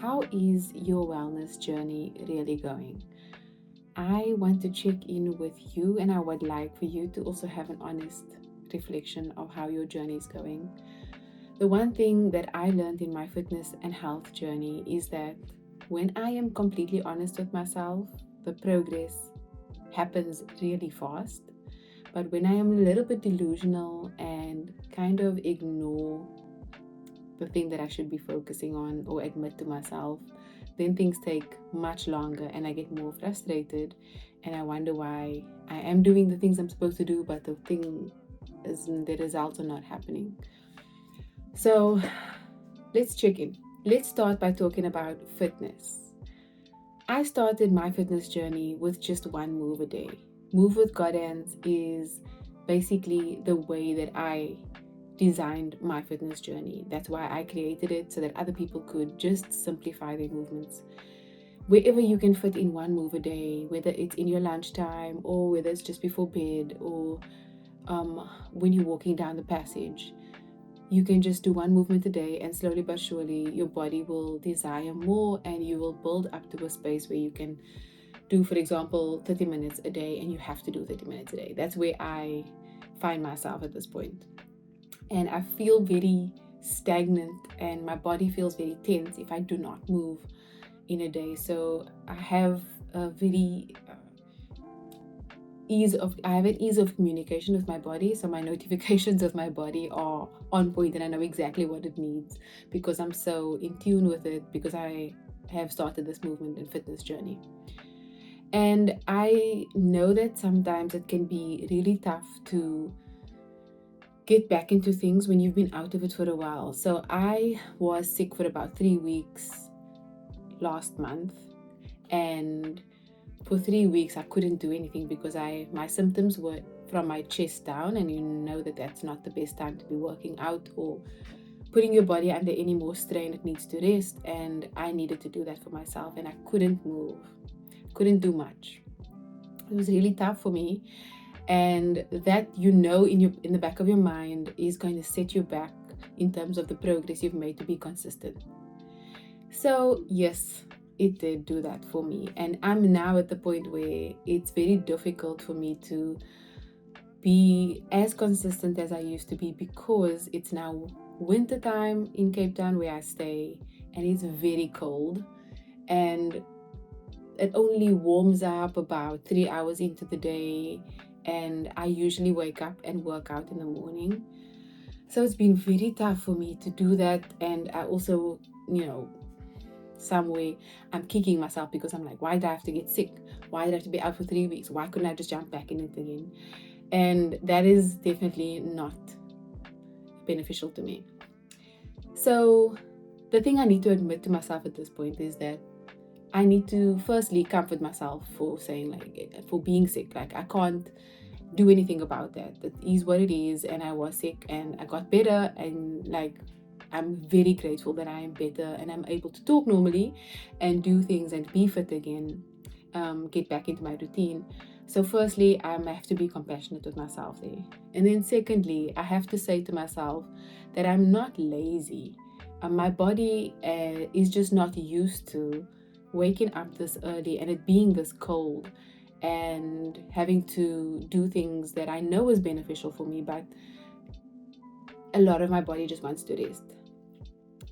How is your wellness journey really going? I want to check in with you, and I would like for you to also have an honest reflection of how your journey is going. The one thing that I learned in my fitness and health journey is that when I am completely honest with myself, the progress happens really fast. But when I am a little bit delusional and kind of ignore the thing that I should be focusing on or admit to myself, then things take much longer and I get more frustrated and I wonder why I am doing the things I'm supposed to do, but the results are not happening. So let's check in. Let's start by talking about fitness. I started my fitness journey with just one move a day. Move with Godance is basically the way that I designed my fitness journey. That's why I created it so that other people could just simplify their movements. Wherever you can fit in one move a day, whether it's in your lunchtime or whether it's just before bed or when you're walking down the passage, you can just do one movement a day, and slowly but surely your body will desire more and you will build up to a space where you can do, for example, 30 minutes a day, and you have to do 30 minutes a day. That's where I find myself at this point. And I feel very stagnant and my body feels very tense if I do not move in a day. So I have a very I have an ease of communication with my body, so my notifications of my body are on point and I know exactly what it needs because I'm so in tune with it, because I have started this movement and fitness journey. And I know that sometimes it can be really tough to get back into things when you've been out of it for a while. So I was sick for about 3 weeks last month, and for 3 weeks I couldn't do anything because my symptoms were from my chest down, and you know that that's not the best time to be working out or putting your body under any more strain. It needs to rest, and I needed to do that for myself, and I couldn't move, couldn't do much. It was really tough for me, and that in the back of your mind is going to set you back in terms of the progress you've made to be consistent. So yes, it did do that for me, and I'm now at the point where it's very difficult for me to be as consistent as I used to be because it's now winter time in Cape Town where I stay, and it's very cold, and it only warms up about 3 hours into the day, and I usually wake up and work out in the morning. So it's been very tough for me to do that. And I also, some way I'm kicking myself because I'm like, why did I have to get sick? Why did I have to be out for 3 weeks? Why couldn't I just jump back in it again? And that is definitely not beneficial to me. So the thing I need to admit to myself at this point is that I need to firstly comfort myself for saying, like, for being sick. Like, I can't do anything about that. That is what it is. And I was sick and I got better. And, like, I'm very grateful that I am better and I'm able to talk normally and do things and be fit again, get back into my routine. So, firstly, I have to be compassionate with myself there. And then, secondly, I have to say to myself that I'm not lazy. My body is just not used to waking up this early and it being this cold and having to do things that I know is beneficial for me, but a lot of my body just wants to rest.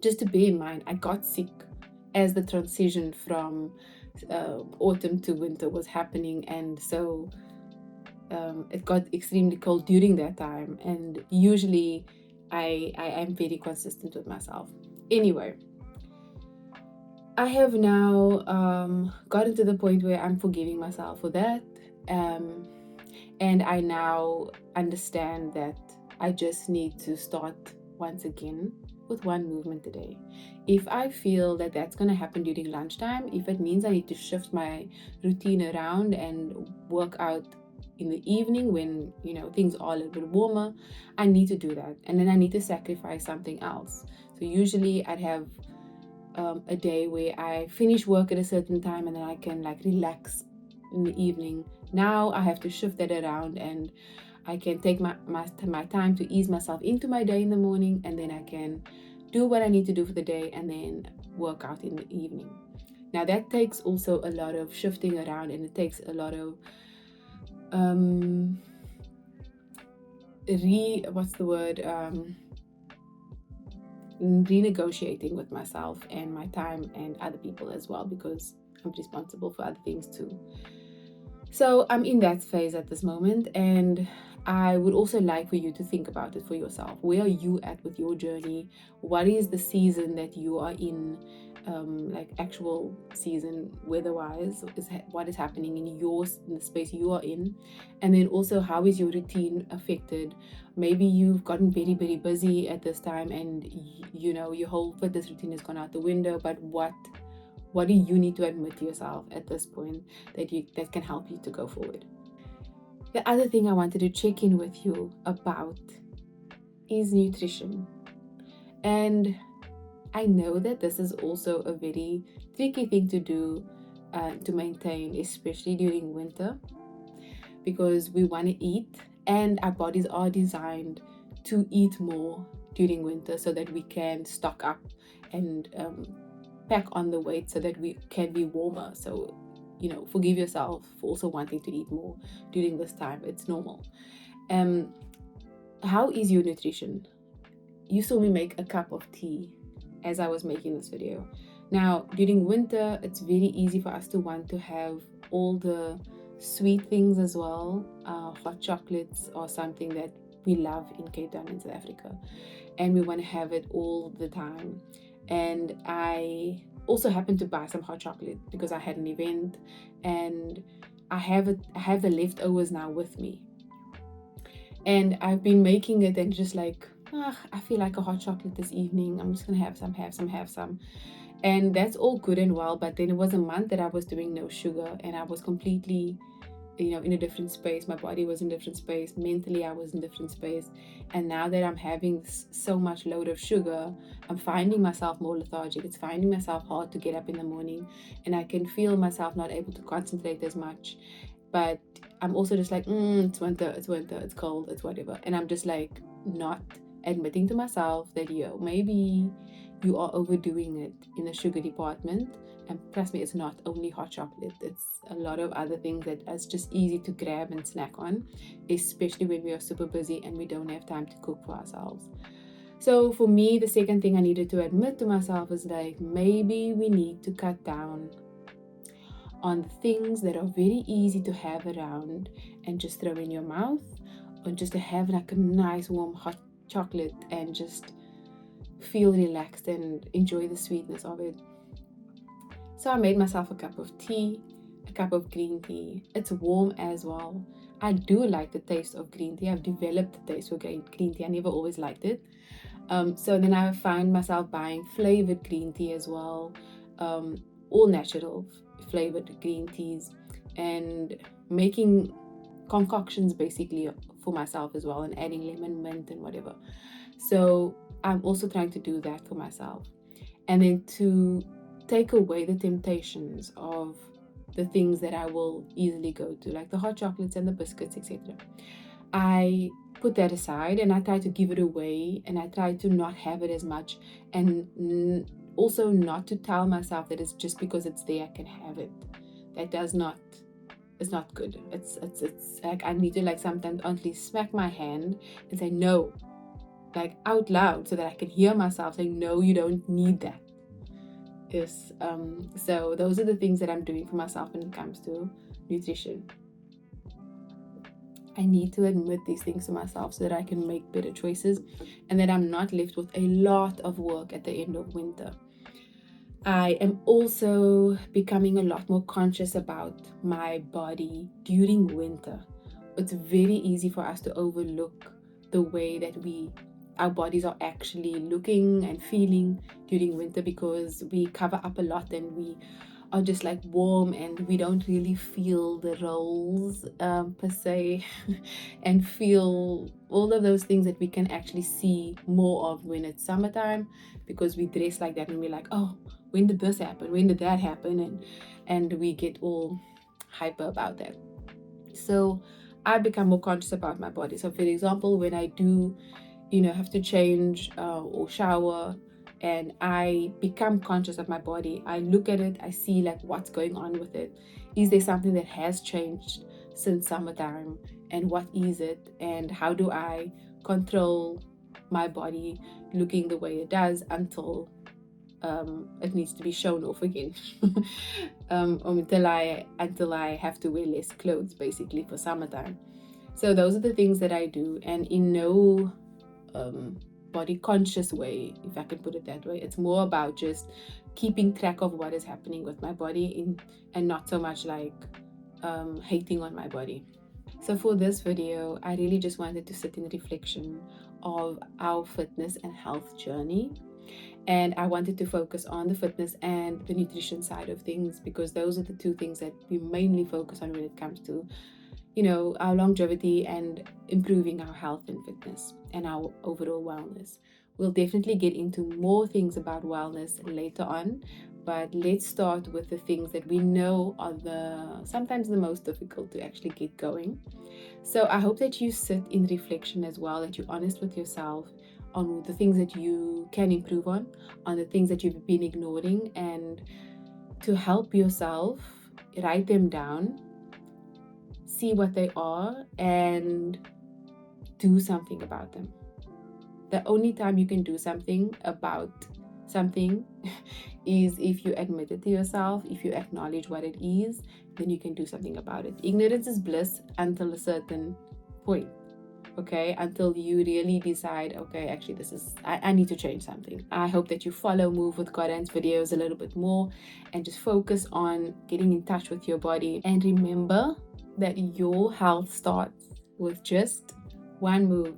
Just to bear in mind, I got sick as the transition from autumn to winter was happening, and so it got extremely cold during that time, and usually I am very consistent with myself. Anyway, I have now gotten to the point where I'm forgiving myself for that. And I now understand that I just need to start once again with one movement a day. If I feel that that's going to happen during lunchtime, if it means I need to shift my routine around and work out in the evening when things are a little bit warmer, I need to do that, and then I need to sacrifice something else. So usually I'd have a day where I finish work at a certain time and then I can relax in the evening. Now I have to shift that around, and I can take my time to ease myself into my day in the morning, and then I can do what I need to do for the day, and then work out in the evening. Now that takes also a lot of shifting around, and it takes a lot of renegotiating with myself and my time and other people as well, because I'm responsible for other things too. So I'm in that phase at this moment, and I would also like for you to think about it for yourself. Where are you at with your journey? What is the season that you are in? Like actual season weather-wise, what is happening in the space you are in, and then also how is your routine affected? Maybe you've gotten very very busy at this time, and your whole fitness routine has gone out the window. But what do you need to admit to yourself at this point that can help you to go forward? The other thing I wanted to check in with you about is nutrition. And I know that this is also a very tricky thing to do, to maintain, especially during winter, because we want to eat and our bodies are designed to eat more during winter so that we can stock up and pack on the weight so that we can be warmer. So, forgive yourself for also wanting to eat more during this time. It's normal. How is your nutrition? You saw me make a cup of tea as I was making this video. Now, during winter, it's very easy for us to want to have all the sweet things as well. Hot chocolates or something that we love in Cape Town in South Africa, and we want to have it all the time. And I also happened to buy some hot chocolate because I had an event, and I have the leftovers now with me, and I've been making it and just like, I feel like a hot chocolate this evening. I'm just gonna have some. And that's all good and well, but then it was a month that I was doing no sugar, and I was completely, in a different space. My body was in a different space. Mentally, I was in a different space. And now that I'm having so much load of sugar, I'm finding myself more lethargic. It's finding myself hard to get up in the morning, and I can feel myself not able to concentrate as much. But I'm also just like, it's winter, it's cold, it's whatever. And I'm just like not admitting to myself that, maybe you are overdoing it in the sugar department. And trust me, it's not only hot chocolate, it's a lot of other things that is just easy to grab and snack on, especially when we are super busy and we don't have time to cook for ourselves. So for me, the second thing I needed to admit to myself is like, maybe we need to cut down on the things that are very easy to have around and just throw in your mouth, or just to have like a nice warm hot chocolate and just feel relaxed and enjoy the sweetness of it. So I made myself a cup of tea, a cup of green tea. It's warm as well. I do like the taste of green tea. I've developed the taste for green tea. I never always liked it. So then I find myself buying flavored green tea as well, all natural flavored green teas, and making concoctions basically for myself as well, and adding lemon, mint, and whatever. So I'm also trying to do that for myself. And then to take away the temptations of the things that I will easily go to, like the hot chocolates and the biscuits, etc. I put that aside and I try to give it away, and I try to not have it as much, and also not to tell myself that it's just because it's there I can have it. That does not, it's not good. It's like I need to like sometimes honestly smack my hand and say no, like out loud, so that I can hear myself saying no, you don't need that. Yes. So those are the things that I'm doing for myself when it comes to nutrition. I need to admit these things to myself so that I can make better choices, and that I'm not left with a lot of work at the end of winter. I am also becoming a lot more conscious about my body during winter. It's very easy for us to overlook the way that our bodies are actually looking and feeling during winter, because we cover up a lot and we are just like warm, and we don't really feel the rolls per se and feel all of those things that we can actually see more of when it's summertime, because we dress like that and we're like, oh, when did this happen, when did that happen, and we get all hyper about that. So I become more conscious about my body. So for example, when I do have to change or shower, and I become conscious of my body. I look at it, I see like what's going on with it. Is there something that has changed since summertime, and what is it, and how do I control my body looking the way it does until it needs to be shown off again. Until I have to wear less clothes basically for summertime. So those are the things that I do, and in no um, body conscious way, if I can put it that way. It's more about just keeping track of what is happening with my body and not so much like hating on my body. So for this video, I really just wanted to sit in reflection of our fitness and health journey. And I wanted to focus on the fitness and the nutrition side of things, because those are the two things that we mainly focus on when it comes to, our longevity and improving our health and fitness and our overall wellness. We'll definitely get into more things about wellness later on, but let's start with the things that we know are sometimes the most difficult to actually get going. So I hope that you sit in reflection as well, that you're honest with yourself on the things that you can improve on the things that you've been ignoring, and to help yourself write them down, see what they are, and do something about them. The only time you can do something about something is if you admit it to yourself, if you acknowledge what it is, then you can do something about it. Ignorance is bliss until a certain point, okay? Until you really decide, okay, actually I need to change something. I hope that you follow Move with Godance videos a little bit more and just focus on getting in touch with your body. And remember that your health starts with just one move.